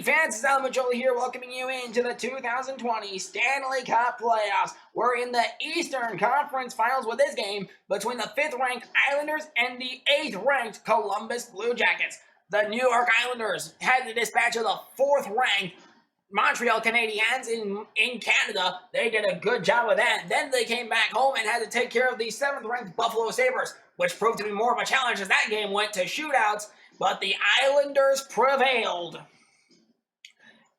fans, it's Alan Majoli here, welcoming you into the 2020 Stanley Cup playoffs. We're in the Eastern Conference Finals with this game between the 5th-ranked Islanders and the 8th-ranked Columbus Blue Jackets. The New York Islanders had the dispatch of the 4th-ranked Montreal Canadiens in Canada. They did a good job of that. Then they came back home and had to take care of the 7th-ranked Buffalo Sabres, which proved to be more of a challenge as that game went to shootouts, but the Islanders prevailed.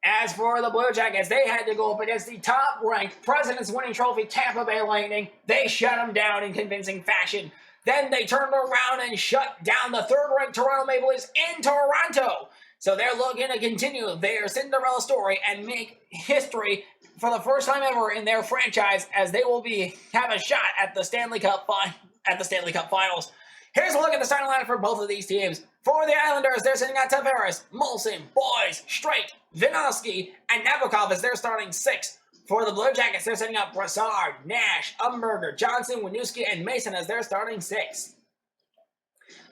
As for the Blue Jackets, they had to go up against the top-ranked President's Winning Trophy Tampa Bay Lightning. They shut them down in convincing fashion. Then they turned around and shut down the 3rd-ranked Toronto Maple Leafs in Toronto. So they're looking to continue their Cinderella story and make history for the first time ever in their franchise, as they will have a shot at the Stanley Cup Finals. Here's a look at the starting lineup for both of these teams. For the Islanders, they're sitting at Tavares, Molson, Boyes, Straight, Vinovsky, and Nabokov as their starting 6. For the Blue Jackets, they're setting up Brassard, Nash, Umberger, Johnson, Winooski, and Mason as their starting 6.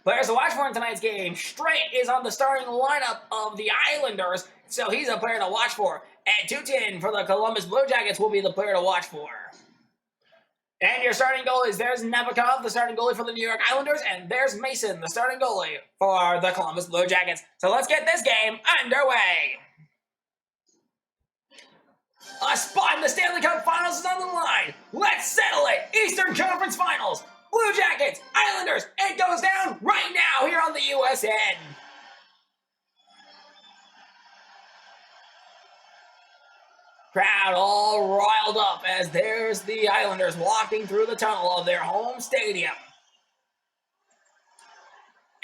Players to watch for in tonight's game. Straight is on the starting lineup of the Islanders, so he's a player to watch for. And Tutin for the Columbus Blue Jackets will be the player to watch for. And your starting goalies, there's Nabokov, the starting goalie for the New York Islanders, and there's Mason, the starting goalie for the Columbus Blue Jackets. So let's get this game underway. A spot in the Stanley Cup Finals is on the line. Let's settle it. Eastern Conference Finals. Blue Jackets, Islanders, it goes down right now here on the USN. Crowd all riled up as there's the Islanders walking through the tunnel of their home stadium.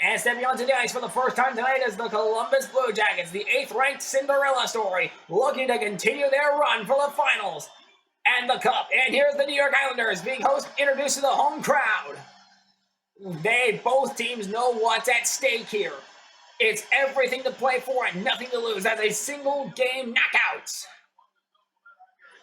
And stepping onto the ice for the first time tonight is the Columbus Blue Jackets, the 8th-ranked Cinderella story, looking to continue their run for the finals and the cup. And here's the New York Islanders being introduced to the home crowd. Both teams know what's at stake here. It's everything to play for and nothing to lose as a single-game knockouts.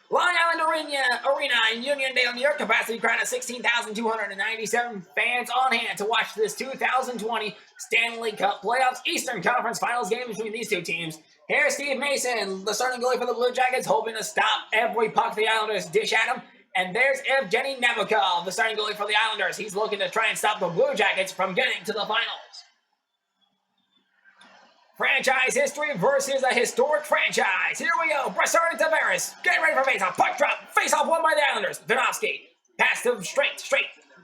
Long Island Arena in Uniondale, New York, capacity crowd of 16,297 fans on hand to watch this 2020 Stanley Cup Playoffs Eastern Conference Finals game between these two teams. Here's Steve Mason, the starting goalie for the Blue Jackets, hoping to stop every puck the Islanders dish at him. And there's Evgeny Nabokov, the starting goalie for the Islanders. He's looking to try and stop the Blue Jackets from getting to the finals. Franchise history versus a historic franchise. Here we go. Brassard and Tavares. Get ready for face-off. Puck drop. Face-off won by the Islanders. Vinovsky. Pass to Straight.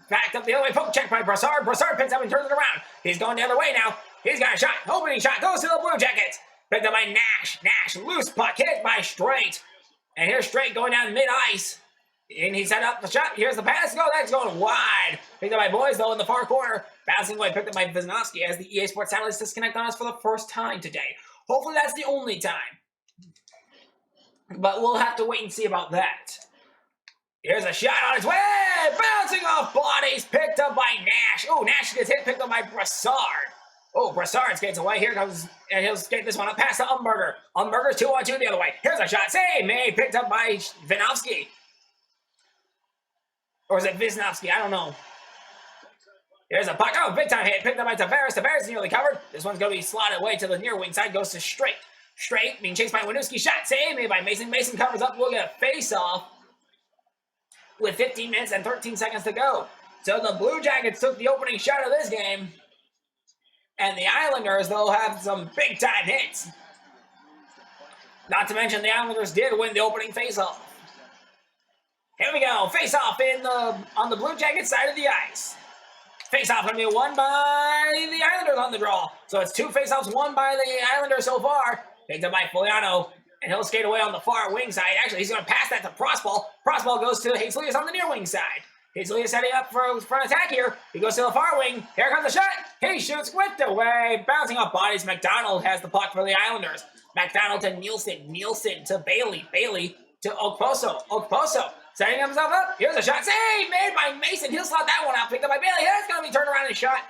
Backed up the other way. Poke check by Brassard. Brassard picks up and turns it around. He's going the other way now. He's got a shot. Opening shot goes to the Blue Jackets. Picked up by Nash. Loose puck hit by Straight. And here's Straight going down mid-ice. And he set up the shot. Here's the pass. That's going wide. Picked up by Boyes, though, in the far corner. Bouncing away. Picked up by Vinovsky as the EA Sports satellites disconnect on us for the first time today. Hopefully that's the only time. But we'll have to wait and see about that. Here's a shot on its way. Bouncing off bodies. Picked up by Nash. Oh, Nash gets hit. Picked up by Brassard. Oh, Brassard skates away. Here comes, and he'll skate this one up past to Umberger. Umberger's 2-on-2 the other way. Here's a shot. Save made. Picked up by Vinovsky. Or is it Wisniewski? I don't know. Here's a puck. Oh, big time hit. Picked up by Tavares. Tavares nearly covered. This one's going to be slotted away to the near wing side. Goes to Straight. Straight being chased by Winooski. Shot saved made by Mason. Mason covers up. We'll get a face-off with 15 minutes and 13 seconds to go. So the Blue Jackets took the opening shot of this game. And the Islanders, they'll have some big-time hits. Not to mention the Islanders did win the opening face-off. Here we go. Face-off on the Blue Jackets side of the ice. Face-off going to be won by the Islanders on the draw. So it's 2 face-offs won by the Islanders so far. Picked up by Foliano. And he'll skate away on the far wing side. Actually, he's going to pass that to Prospal. Prospal goes to Hazelius on the near wing side. Hazelius setting up for an attack here. He goes to the far wing. Here comes the shot. He shoots whipped away. Bouncing off bodies. McDonald has the puck for the Islanders. McDonald to Nielsen. Nielsen to Bailey. Bailey to Okposo. Okposo setting himself up. Here's a shot. Save made by Mason. He'll slot that one out. Picked up by Bailey. That's going to be turned around and shot.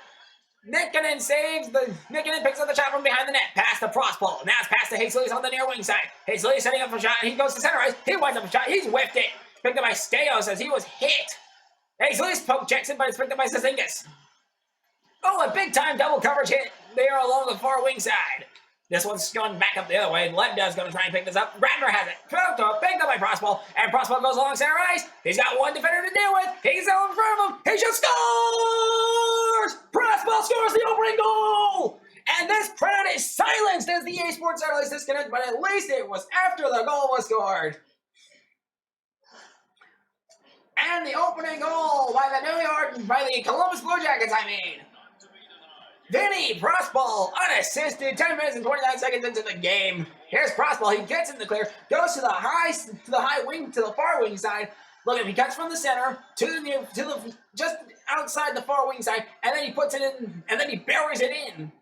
Nikkanen picks up the shot from behind the net. Pass to Prospal. Now it's pass to Hazelius on the near wing side. Hazelius setting up for a shot. He goes to center ice. He winds up a shot. He's whiffed it. Picked up by Steos as he was hit. Hazelius poke checks it, but it's picked up by Cizingas. Oh, a big time double coverage hit there along the far wing side. This one's going back up the other way. Ledda's going to try and pick this up. Grabner has it. Picked up by Prospal. And Prospal goes along center ice. He's got one defender to deal with. He's out in front of him. He just scores! Prospal scores the opening goal! And this crowd is silenced as the EA Sports Satellite disconnect, but at least it was after the goal was scored. And the opening goal by the Columbus Blue Jackets, Vinny Prospal, unassisted, 10 minutes and 29 seconds into the game. Here's Prospal, he gets in the clear, goes to the far wing side. Look at him, he cuts from the center to the just outside the far wing side, and then he puts it in, and then he buries it in.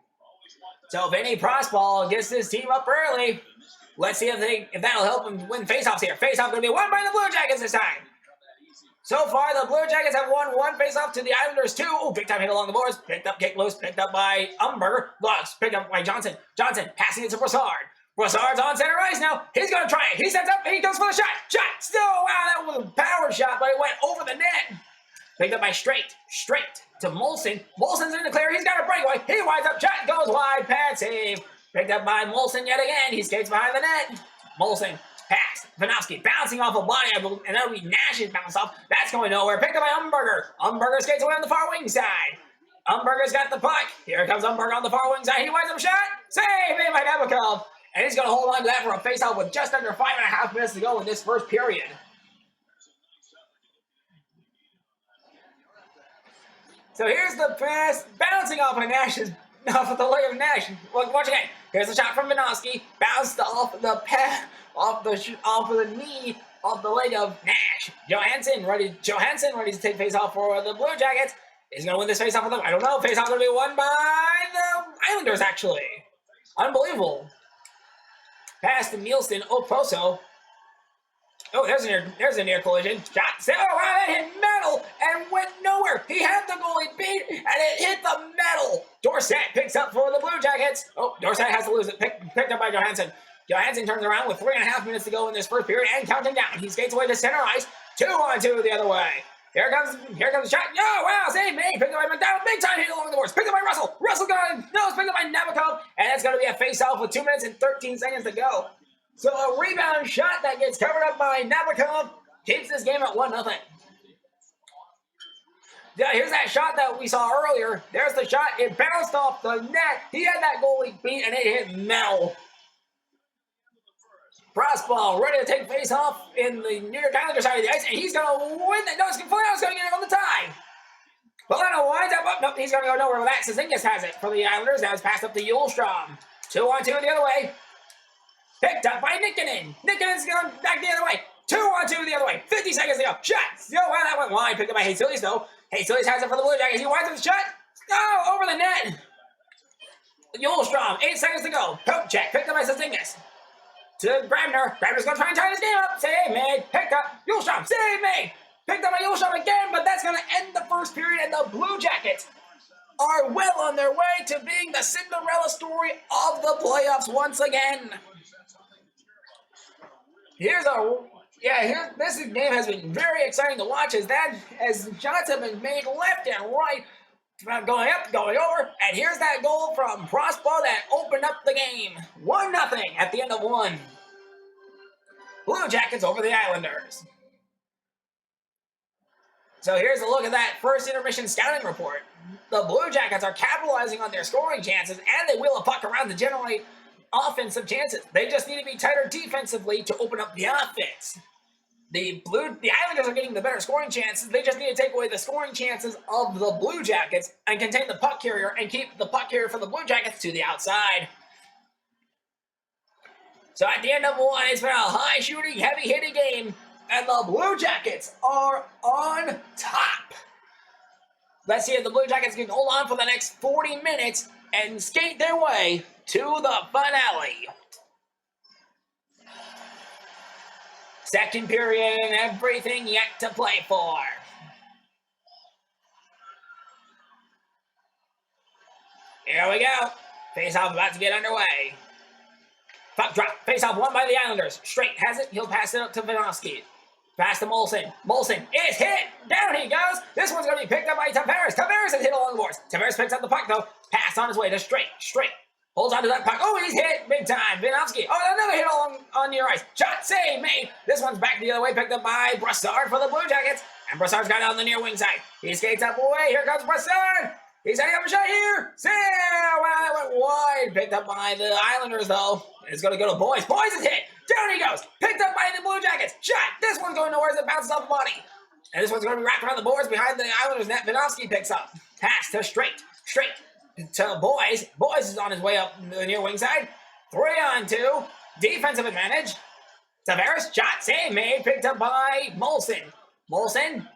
So Vinny Prospal gets his team up early. Let's see if that'll help him win faceoffs here. Faceoff going to be won by the Blue Jackets this time. So far, the Blue Jackets have won one faceoff to the Islanders 2. Oh, big time hit along the boards. Picked up, kick loose. Picked up by Umberger. Looks, picked up by Johnson. Johnson passing it to Brassard. Brassard's on center ice now. He's going to try it. He sets up. He goes for the shot. Shot. Still, wow, that was a power shot, but it went over the net. Picked up by Straight to Molson. Molson's in the clear. He's got a breakaway. He winds up. Shot goes wide. Pad save. Picked up by Molson yet again. He skates behind the net. Molson. Pass. Vanovsky bouncing off a body, and that'll be Nash's bounce off. That's going nowhere. Picked up by Umberger. Umberger skates away on the far wing side. Umberger's got the puck. Here comes Umberger on the far wing side. He winds up a shot. Save made by Nabokov. And he's going to hold on to that for a faceoff with just under 5.5 minutes to go in this first period. So here's the pass, bouncing off of Nash's, off of the leg of Nash. Watch again. Here's the shot from Vanovsky, bounced off the pass, off of the knee, off the leg of Nash. Johansson ready to take face off for the Blue Jackets. Is going to win this face off with them? I don't know. Face off going to be won by the Islanders, actually. Unbelievable. Pass to Nielsen. Oposo. Oh, there's a near collision. Shot. Oh, wow, that hit metal and went nowhere. He had the goalie beat, and it hit the metal. Dorsett picks up for the Blue Jackets. Oh, Dorsett has to lose it. Picked up by Johansson. Johansson turns around with 3.5 minutes to go in this first period and counting down. He skates away to center ice. 2-on-2 the other way. Here comes the shot. Oh, wow, save made. Picked up by McDonald. Big time hit along the boards. Picked up by Russell. Russell got it. No, it's picked up by Nabokov. And it's going to be a face-off with 2 minutes and 13 seconds to go. So a rebound shot that gets covered up by Nabokov keeps this game at 1-0. Yeah, here's that shot that we saw earlier. There's the shot. It bounced off the net. He had that goalie beat, and it hit metal. Prospal ready to take face off in the New York Islanders side of the ice, and he's going to win that. No, it's going to get it on the tie. Polano winds up. Oh, nope, he's going to go nowhere with that. Cizingas has it for the Islanders. Now it's passed up to Yulstrom. 2-on-2 the other way. Picked up by Nikkonen. Nikkonen's going back the other way. 2-on-2 the other way. 50 seconds to go. Shots. Oh, wow, that went wide. Picked up by Haysilis, though. Haysilis has it for the Blue Jackets. He winds up the shot. Oh, over the net. Yulstrom. 8 seconds to go. Poke check. Picked up by Cizingas. To Grabner. Grabner's going to try and tie this game up. Save made. Picked up. Yulstrom. Save made. Picked up by Yulstrom again, but that's going to end the first period, and the Blue Jackets are well on their way to being the Cinderella story of the playoffs once again. This game has been very exciting to watch as shots have been made left and right, going up, going over, and here's that goal from Prospal that opened up the game. 1-0 at the end of 1. Blue Jackets over the Islanders. So here's a look at that first intermission scouting report. The Blue Jackets are capitalizing on their scoring chances, and they wheel a puck around to generate offensive chances. They just need to be tighter defensively to open up the offense. The Islanders are getting the better scoring chances. They just need to take away the scoring chances of the Blue Jackets and contain the puck carrier and keep the puck carrier for the Blue Jackets to the outside. So at the end of 1, it's been a high-shooting, heavy-hitting game, and the Blue Jackets are on top. Let's see if the Blue Jackets can hold on for the next 40 minutes and skate their way to the finale. Second period and everything yet to play for. Here we go. Face-off about to get underway. Puck drop. Face-off won by the Islanders. Straight has it. He'll pass it up to Vanovsky. Pass to Molson. Molson is hit. Down he goes. This one's going to be picked up by Tavares. Tavares is hit along the boards. Tavares picks up the puck, though. Pass on his way to Straight. Straight Holds on to that puck. Oh, he's hit big time. Vinovsky. Oh, another hit on near ice. Shot save made. This one's back the other way, picked up by Brassard for the Blue Jackets. And Brassard's got it on the near wing side. He skates up away. Here comes Brassard. He's setting up a shot here. Well, it went wide. Picked up by the Islanders, though. It's going to go to Boyes. Boyes is hit. Down he goes. Picked up by the Blue Jackets. Shot. This one's going nowhere as it bounces off the body. And this one's going to be wrapped around the boards behind the Islanders net. Vinovsky picks up. Pass to straight to Boyes. Boyes is on his way up the near wing side. 3-on-2. Defensive advantage. Tavares. Shot. Save made. Picked up by Molson. Molson.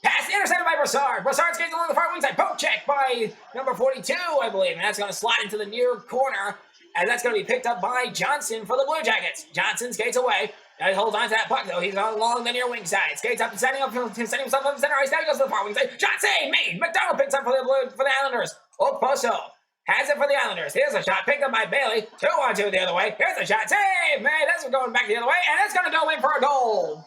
Pass intercepted by Brassard. Brassard skates along the far wing side. Poke check by number 42, I believe. And that's going to slide into the near corner. And that's going to be picked up by Johnson for the Blue Jackets. Johnson skates away. Now he holds on to that puck, though. He's along the near wing side. Skates up and setting himself up the center ice. Now he goes to the far wing side. Shot save made. McDonald picks up for the Islanders. Okposo has it for the Islanders. Here's a shot picked up by Bailey. 2-on-2 the other way. Here's a shot. Save made. That's going back the other way. And it's going to go in for a goal.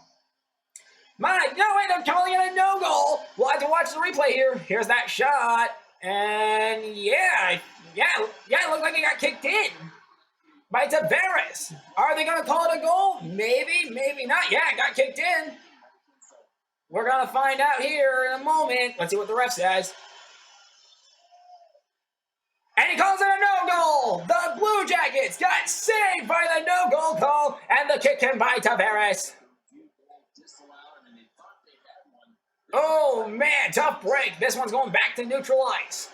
No, wait, they're calling it a no-goal. We'll have to watch the replay here. Here's that shot. And yeah, it looked like it got kicked in by Tavares. Are they going to call it a goal? Maybe, maybe not. Yeah, it got kicked in. We're going to find out here in a moment. Let's see what the ref says. And he calls it a no-goal. The Blue Jackets got saved by the no-goal call and the kick in by Tavares. Oh, man, tough break. This one's going back to neutral ice.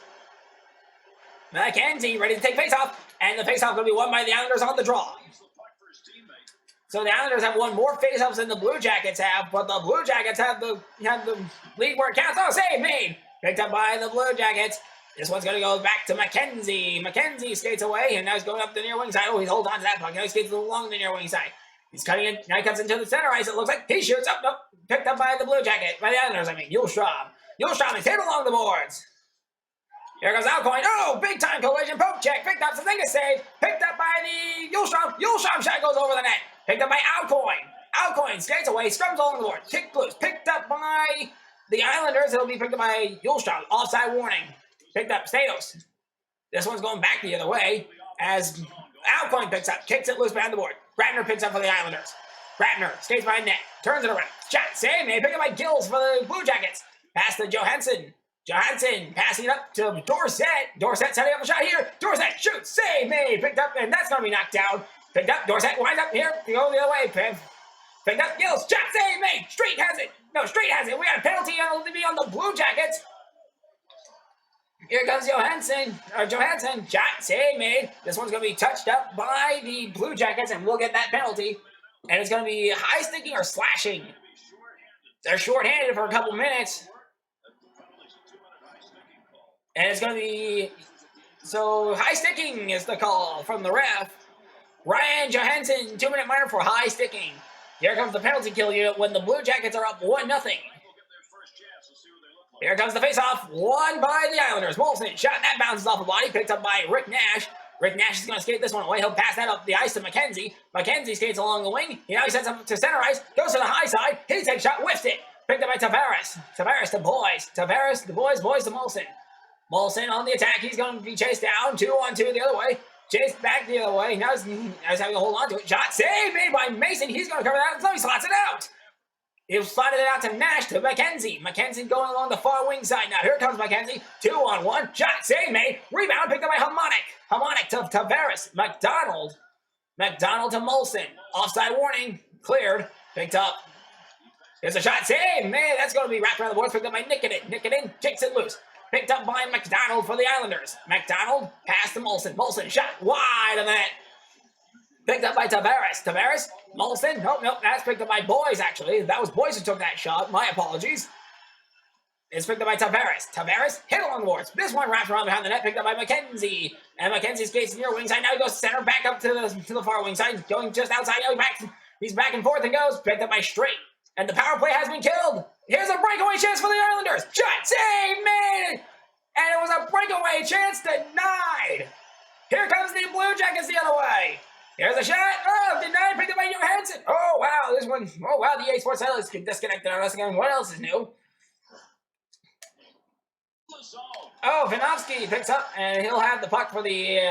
McKenzie ready to take face-off, and the face-off going to be won by the Islanders on the draw. So the Islanders have won more face-offs than the Blue Jackets have, but the Blue Jackets have the lead where it counts. Oh, save made. Picked up by the Blue Jackets. This one's going to go back to McKenzie. McKenzie skates away, and now he's going up the near wing side. Oh, he's holding on to that puck. Now he skates along the near wing side. He's cutting in. Now he cuts into the center ice. It looks like he shoots up. Nope. Picked up by the Blue Jacket. By the Islanders, I mean. Yulstrom. Yulstrom is hit along the boards. Here goes Alcoin. Oh, big time collision. Poke check. Picked up. Something to save. Picked up by the Yulstrom. Yulstrom shot goes over the net. Picked up by Alcoin. Alcoin skates away. Scrums along the board. Kick loose. Picked up by the Islanders. It'll be picked up by Yulstrom. Offside warning. Picked up Statos. This one's going back the other way as Alcoin picks up. Kicks it loose behind the board. Grabner picks up for the Islanders. Grabner skates by net. Turns it around. Shot. Save made. Picked up by Gills for the Blue Jackets. Pass to Johansson. Johansson passing up to Dorsett. Dorsett setting up a shot here. Dorsett shoots. Save made. Picked up, and that's going to be knocked down. Picked up. Dorsett winds up here. Go the other way. Picked up. Gills. Shot. Save made. Street has it. No, Street has it. We got a penalty on the Blue Jackets. Here comes Johansson. Shot. Save made. This one's going to be touched up by the Blue Jackets, and we'll get that penalty. And it's going to be high sticking or slashing. They're shorthanded for a couple minutes. And it's going to be... So, high sticking is the call from the ref. Ryan Johansson, 2-minute minor for high sticking. Here comes the penalty kill unit when the Blue Jackets are up 1-0. Here comes the face-off, won by the Islanders. Molson shot, that bounces off the body, picked up by Rick Nash. Rick Nash is going to skate this one away. He'll pass that up the ice to McKenzie. McKenzie skates along the wing. Now he sets up to center ice, goes to the high side. He takes shot, whiffs it. Picked up by Tavares. Tavares to Boyes. Tavares to Boyes. Boyes to Molson. Molson on the attack. He's going to be chased down. 2-on-2 the other way. Chased back the other way. Now he's having to hold on to it. Shot save made by Mason. He's going to cover that. So he slots it out. He slotted it out to Nash to McKenzie. McKenzie going along the far wing side now. Here comes McKenzie. 2-on-1. Shot save made. Rebound picked up by Hamonic. Hamonic to Tavares. McDonald. McDonald to Molson. Offside warning. Cleared. Picked up. There's a shot save made. That's going to be wrapped around the boards. Picked up by Nikitin. Nikitin kicks it loose. Picked up by McDonald for the Islanders. McDonald pass to Molson. Molson shot wide of the net. Picked up by Tavares. Tavares. Molson. Nope. That's picked up by Boyes, actually. That was Boyes who took that shot. My apologies. It's picked up by Tavares. Tavares hit along the boards. This one wraps around behind the net. Picked up by McKenzie. And McKenzie skates near wing side. Now he goes center back up to the far wing side. Going just outside. Now he's back and forth and goes. Picked up by Straight. And the power play has been killed. Here's a breakaway chance for the Islanders. Shot save made. And it was a breakaway chance denied. Here comes the Blue Jackets the other way. Here's a shot. Oh, denied. Picked up by Johansson. Oh, wow. This one. Oh, wow. The EA Sports title is disconnected on us again. What else is new? Oh, Vinovsky picks up, and he'll have the puck for the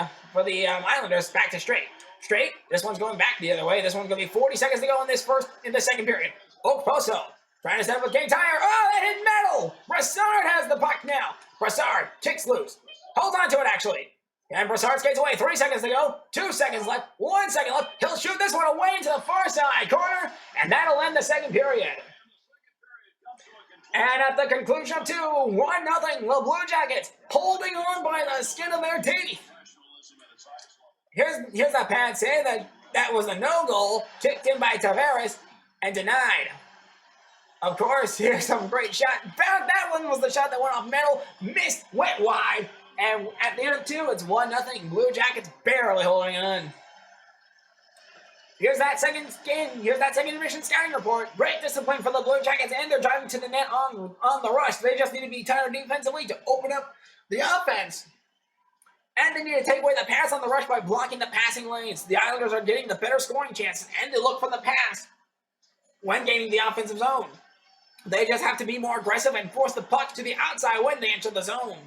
Islanders back to straight. Straight. This one's going back the other way. This one's going to be 40 seconds to go in the second period. Okposo trying to set up a game tire. Oh, that hit metal. Brassard has the puck now. Brassard kicks loose. Holds on to it, actually. And Brassard skates away. 3 seconds to go. 2 seconds left. 1 second left. He'll shoot this one away into the far side corner, and that'll end the second period. And at the conclusion of 2, 1-0, the Blue Jackets holding on by the skin of their teeth. Here's that pad save that was a no-goal, kicked in by Tavares and denied. Of course, here's some great shot. That one was the shot that went off metal, missed, went wide, and at the end of 2, it's 1-0. Blue Jackets barely holding on. Here's that second division scouting report. Great discipline for the Blue Jackets, and they're driving to the net on the rush. They just need to be tighter defensively to open up the offense. And they need to take away the pass on the rush by blocking the passing lanes. The Islanders are getting the better scoring chances, and they look for the pass when gaining the offensive zone. They just have to be more aggressive and force the puck to the outside when they enter the zone.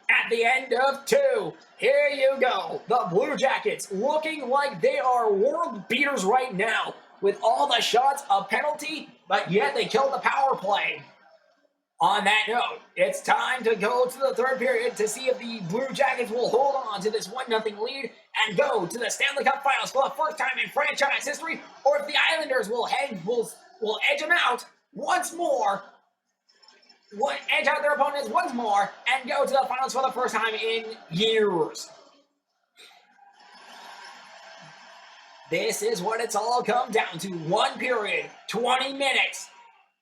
At the end of 2, here you go. The Blue Jackets looking like they are world beaters right now with all the shots a penalty, but yet they killed the power play. On that note, it's time to go to the third period to see if the Blue Jackets will hold on to this 1-0 lead and go to the Stanley Cup Finals for the first time in franchise history, or if the Islanders will edge them out once more. Edge out their opponents once more and go to the finals for the first time in years. This is what it's all come down to. 1 period, 20 minutes.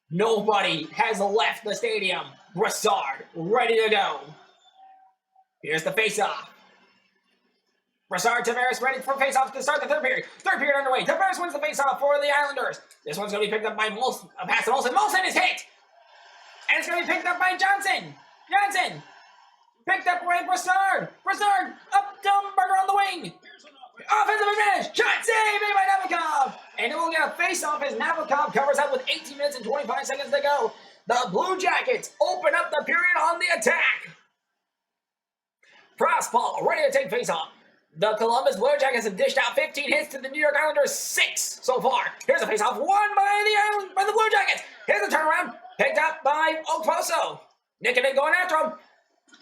Nobody has left the stadium. Brassard, ready to go. Here's the face-off. Brassard, Tavares ready for face-off to start the third period. Third period underway. Tavares wins the face-off for the Islanders. This one's going to be picked up by Molson. A pass to Molson. Molson is hit. And it's going to be picked up by Johnson. Johnson. Picked up by Brassard. Brassard. Up Dumberger on the wing. Offensive advantage. Shot save made by Nabokov. And it will get a face-off as Nabokov covers up with 18 minutes and 25 seconds to go. The Blue Jackets open up the period on the attack. Prospal ready to take face-off. The Columbus Blue Jackets have dished out 15 hits to the New York Islanders 6 so far. Here's a face-off won by the Blue Jackets. Here's a turnaround. Picked up by Okposo. Nicking it going after him.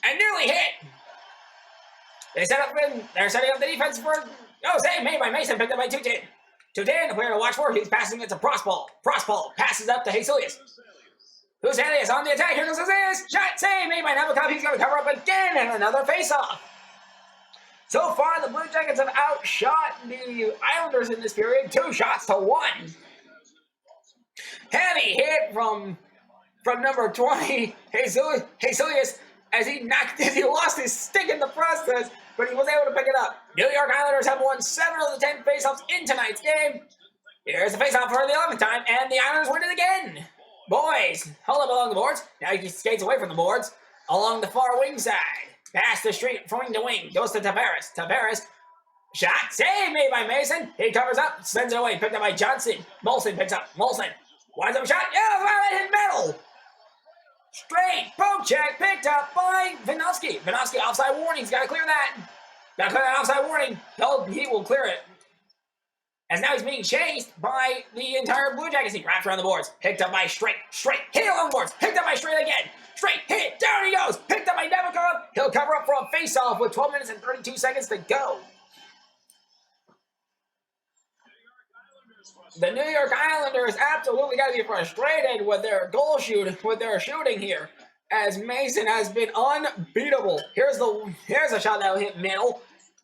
And nearly hit. They're setting up the defense for... save made by Mason. Picked up by Tutin. Tutin, the player to watch for. He's passing it to Prospal. Prospal passes up to Jesus. Huselius on the attack. Here goes Huselius. Shot save made by Nabokov. He's going to cover up again and another face-off. So far, the Blue Jackets have outshot the Islanders in this period. 2 shots to 1. Heavy hit from number 20, Jesus, as he lost his stick in the process, but he was able to pick it up. New York Islanders have won 7 of the 10 faceoffs in tonight's game. Here's the faceoff for the 11th time, and the Islanders win it again. Boys, hold up along the boards. Now he skates away from the boards along the far wing side. Pass the street from wing to wing. Goes to Tavares. Tavares. Shot. Save made by Mason. He covers up. Sends it away. Picked up by Johnson. Molson picks up. Molson. Winds up a shot. Yeah, that hit metal. Straight. Poke check. Picked up by Vinovsky. Vinovsky offside warning. He's got to clear that. Got to clear that offside warning. He will clear it. As now he's being chased by the entire Blue Jackets. He wraps around the boards. Picked up by Straight. Straight. Hit along the boards. Picked up by Straight again. Straight hit, down he goes, picked up by Nabokov. He'll cover up for a face-off with 12 minutes and 32 seconds to go. The New York Islanders absolutely got to be frustrated with their shooting here, as Mason has been unbeatable. Here's a shot that hit metal.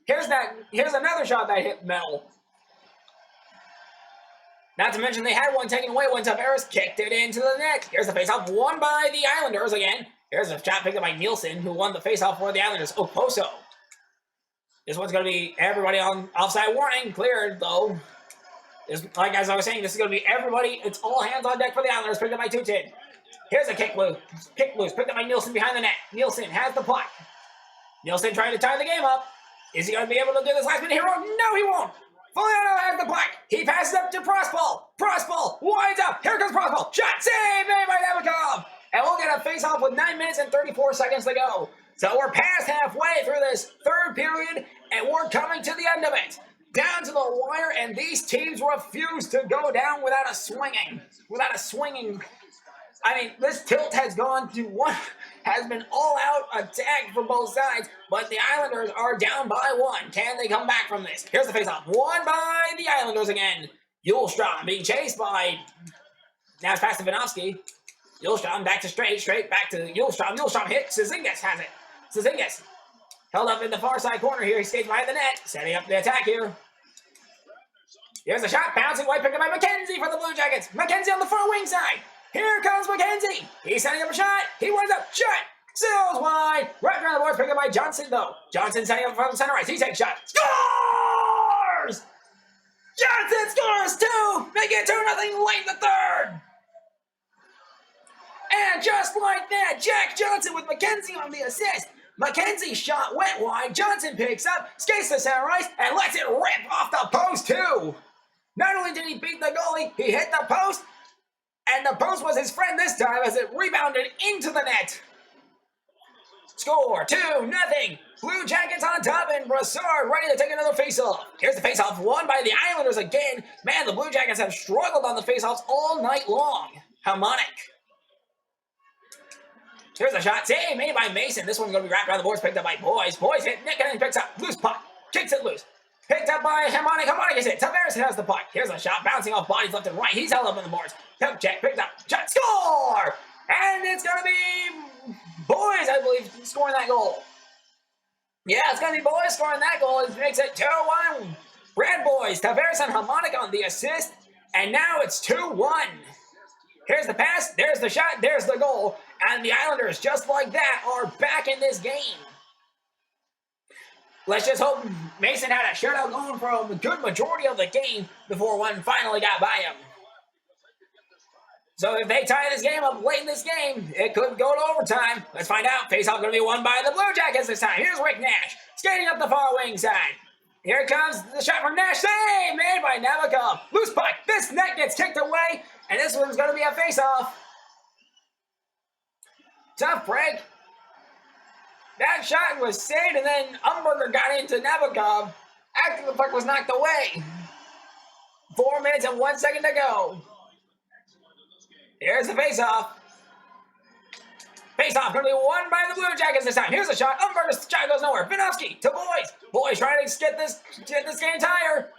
Here's another shot that hit metal. Not to mention they had one taken away when Tavares kicked it into the net. Here's the faceoff won by the Islanders again. Here's a shot picked up by Nielsen, who won the faceoff for the Islanders. Okposo. This one's going to be everybody on offside warning. Cleared, though. Like as I was saying, this is going to be everybody. It's all hands on deck for the Islanders. Picked up by Tutin. Here's a kick loose. Picked up by Nielsen behind the net. Nielsen has the puck. Nielsen trying to tie the game up. Is he going to be able to do this last minute hero? No, he won't. Foliano has the puck. He passes up to Prospal. Prospal winds up. Here comes Prospal. Shot save made by Nabokov. And we'll get a face-off with 9 minutes and 34 seconds to go. So we're past halfway through this third period, and we're coming to the end of it. Down to the wire, and these teams refuse to go down without a swinging. I mean, this tilt has been all-out attack for both sides, but the Islanders are down by 1. Can they come back from this? Here's the face-off. Won by the Islanders again. Julstrom being chased by... Now it's past to Vinovsky. Julstrom back to straight back to Julstrom. Julstrom hit. Cizingas has it. Cizingas held up in the far side corner here. He skates behind the net, setting up the attack here. Here's a shot, bouncing white, picked up by McKenzie for the Blue Jackets. McKenzie on the far wing side. Here comes McKenzie. He's setting up a shot. He winds up, shot. Sails wide. Right around the boards, picked up by Johnson, though. Johnson setting up from the center ice. He takes a shot. Scores! Johnson scores 2, making it 2-0 late in the third. And just like that, Jack Johnson with McKenzie on the assist. McKenzie's shot went wide. Johnson picks up, skates to center ice, and lets it rip off the post, too. Not only did he beat the goalie, he hit the post, and the post was his friend this time as it rebounded into the net. Score 2-0. Blue Jackets on top, and Brassard ready to take another faceoff. Here's the faceoff won by the Islanders again. Man, the Blue Jackets have struggled on the faceoffs all night long. Harmonic. Here's a shot, save made by Mason. This one's going to be wrapped around the boards, picked up by Boys. Boys hit, Nick and picks up, loose puck, kicks it loose. Picked up by Harmonic. Harmonic is hit. Tavares has the puck. Here's a shot, bouncing off bodies left and right. He's held up on the boards. Poke check, picked up, shot, score! And it's going to be Boys, I believe, scoring that goal. Yeah, it's going to be Boys scoring that goal. It makes it 2-1. Brad Boys, Tavares and Harmonic on the assist. And now it's 2-1. Here's the pass, there's the shot, there's the goal. And the Islanders, just like that, are back in this game. Let's just hope Mason had a shutout going for a good majority of the game before one finally got by him. So if they tie this game up late in this game, it could go to overtime. Let's find out. Faceoff going to be won by the Blue Jackets this time. Here's Rick Nash, skating up the far wing side. Here comes the shot from Nash. Save made by Nabokov. Loose puck. This net gets kicked away, and this one's going to be a faceoff. Tough break. That shot was saved, and then Umberger got into Nabokov after the puck was knocked away. 4 minutes and 1 second to go. Here's the faceoff. Faceoff going to be won by the Blue Jackets this time. Here's a shot. Umberger's shot goes nowhere. Vinovsky to Boys. Boys trying to get this game tighter.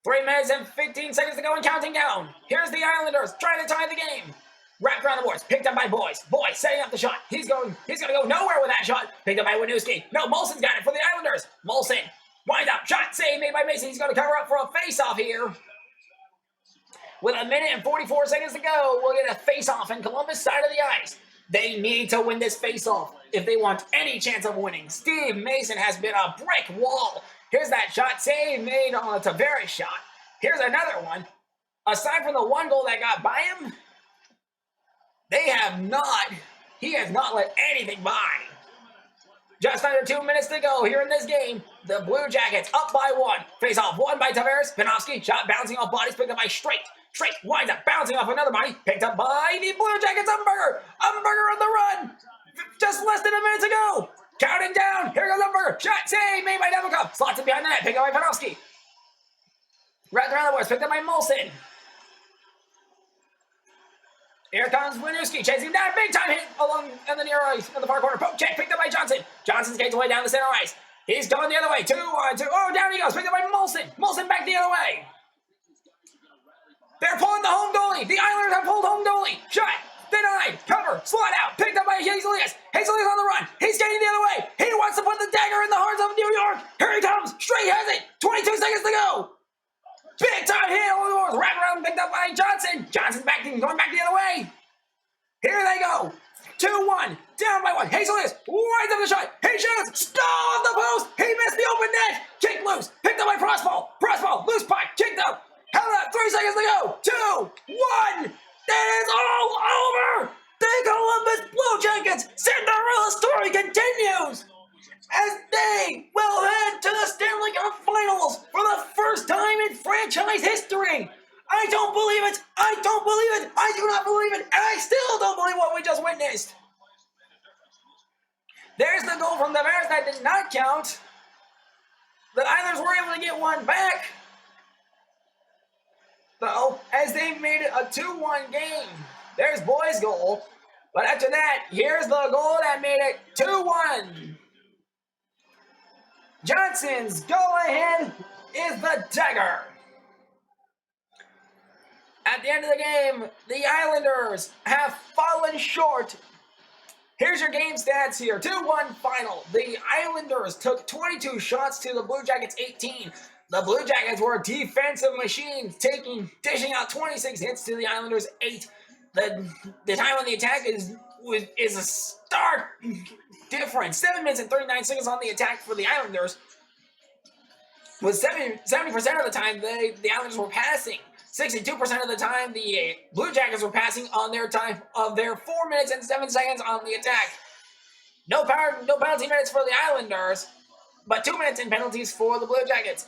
3 minutes and 15 seconds to go and counting down. Here's the Islanders trying to tie the game. Wrapped around the boards, picked up by Boys. Boys setting up the shot. He's going to go nowhere with that shot. Picked up by Winooski. No, Molson's got it for the Islanders. Molson winds up. Shot save made by Mason. He's going to cover up for a face-off here. With 1 minute and 44 seconds to go, we'll get a face-off in Columbus side of the ice. They need to win this face-off if they want any chance of winning. Steve Mason has been a brick wall. Here's that shot save made on a Tavares shot. Here's another one. Aside from the one goal that got by him, he has not let anything by. Just under 2 minutes to go here in this game. The Blue Jackets up by 1. Face-off won by Tavares. Vinovsky, shot bouncing off bodies, picked up by Straight. Straight winds up, bouncing off another body, picked up by the Blue Jackets. Umberger on the run. Just less than a minute to go. Counting down. Here goes Umberger. Shot save made by Nabokov. Slots it behind the net, picked up by Vinovsky. Wrapped around the boards, picked up by Molson. Here comes Winooski, chasing down, big time hit along in the near ice, in the far corner. Poke check, picked up by Johnson. Johnson skates away down the center ice. He's going the other way, 2-1-2. Oh, down he goes, picked up by Molson. Molson back the other way. They're pulling the home goalie. The Islanders have pulled home goalie. Shot, denied, cover, slot out, picked up by Hazelius. Hazelius on the run. He's skating the other way. He wants to put the dagger in the hearts of New York. Here he comes. Straight has it. 22 seconds to go. Big time hit on the boards. Wrap around, picked up by Johnson. Johnson's going back the other way. Here they go. 2-1. Down by 1. Hazelius winds up the shot. He shoots. Off the post. He missed the open net. Kicked loose. Picked up by Prospal. Prospal. Loose puck. Kicked up. Held up. 3 seconds to go. 2-1. That is all over. The Columbus Blue Jackets Cinderella story continues as they will head to the Stanley Cup Finals for the first time in franchise history. I don't believe it. I don't believe believe it! I do not believe it! And I still don't believe what we just witnessed! There's the goal from the Bears that did not count. The Islanders were able to get one back, though, as they made it a 2-1 game. There's Boy's goal. But after that, here's the goal that made it 2-1. Johnson's go-ahead is the dagger. At the end of the game, the Islanders have fallen short. Here's your game stats here. 2-1 final. The Islanders took 22 shots to the Blue Jackets 18. The Blue Jackets were defensive machines, dishing out 26 hits to the Islanders 8. The time on the attack is a stark difference. 7 minutes and 39 seconds on the attack for the Islanders. With 70% of the time, the Islanders were passing. 62% of the time, the Blue Jackets were passing on their time of their 4 minutes and 7 seconds on the attack. No penalty minutes for the Islanders, but 2 minutes in penalties for the Blue Jackets.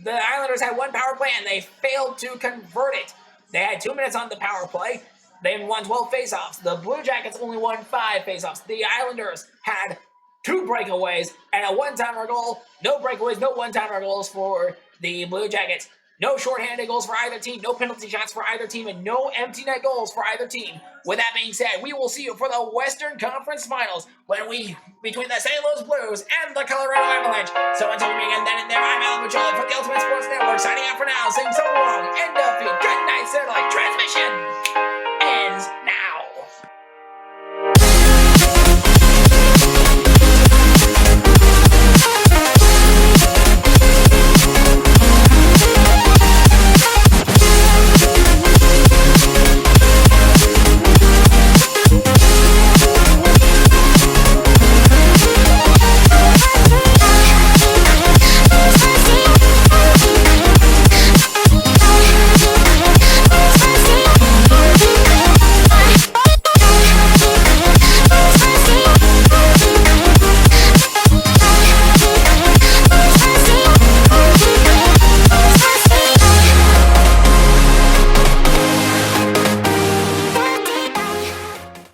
The Islanders had one power play and they failed to convert it. They had 2 minutes on the power play. They won 12 faceoffs. The Blue Jackets only won 5 faceoffs. The Islanders had 2 breakaways and a one-timer goal. No breakaways, no one-timer goals for the Blue Jackets. No shorthanded goals for either team, no penalty shots for either team, and no empty net goals for either team. With that being said, we will see you for the Western Conference Finals between the St. Louis Blues and the Colorado Avalanche. So until we meet again then and there, I'm Alan Majoli from the Ultimate Sports Network, signing out for now, saying so long, end of feed, good night, satellite transmission.